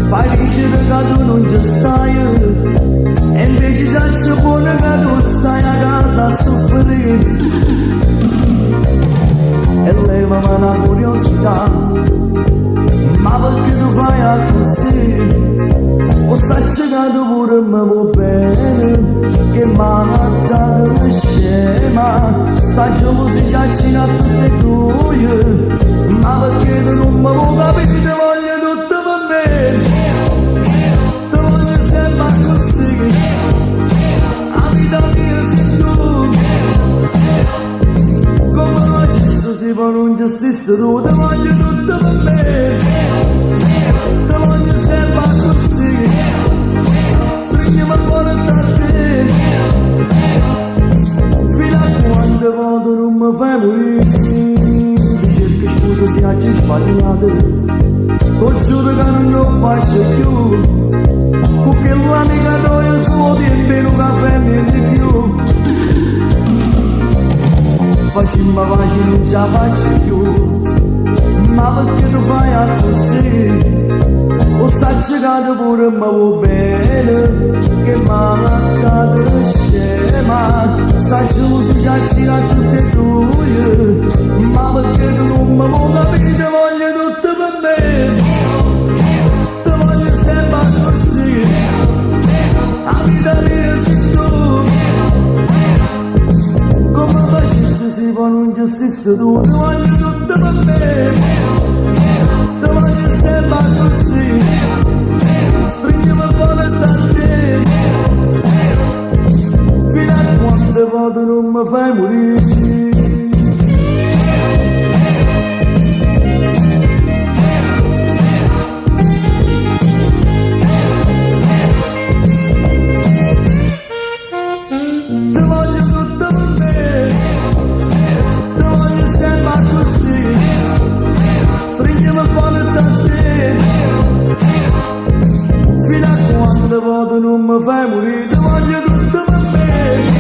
fai dicere che tu non ci stai, e invece sai buono che tu stai a casa a soffrire. E levami la curiosità, ma perché tu fai così? O sai che tu pure mi vuoi bene, che malattia che scema, sta gelosia accina a tutte e due, ma perché tu non mi vuoi capire, ti voglio tutto per me, ti voglio sempre così, la vita mia sei tu, come lo stesso si può non ci stesso tu, ti voglio tutto per me, ti voglio sempre così, stringiami fuori da te, fino a quando vado non mi fai morire, ti cerco scusa se oggi sbagliato, ti giuro che non lo faccio più, perché l'amica tua solo tempo in un caffè niente più, facciamo pace non ce la faccio più, ma perché tu fai così? O sai che pure mi vuoi bene, che malattia che scema, sta gelosia accina a tutte e due, ma perché tu non mi vuoi capire, ti voglio tutto per me, ti voglio sempre così, la vita mia sei tu, come facessi si può non ci stesso tu, ti voglio tutto per me, ti voglio sempre così, stringiami fuori da te, fino a quando vado non mi fai morire. Ti voglio tutto per me, ti voglio sempre così, stringiami fuori da te, fino a quando vado non mi fai morire, ti voglio tutto per me.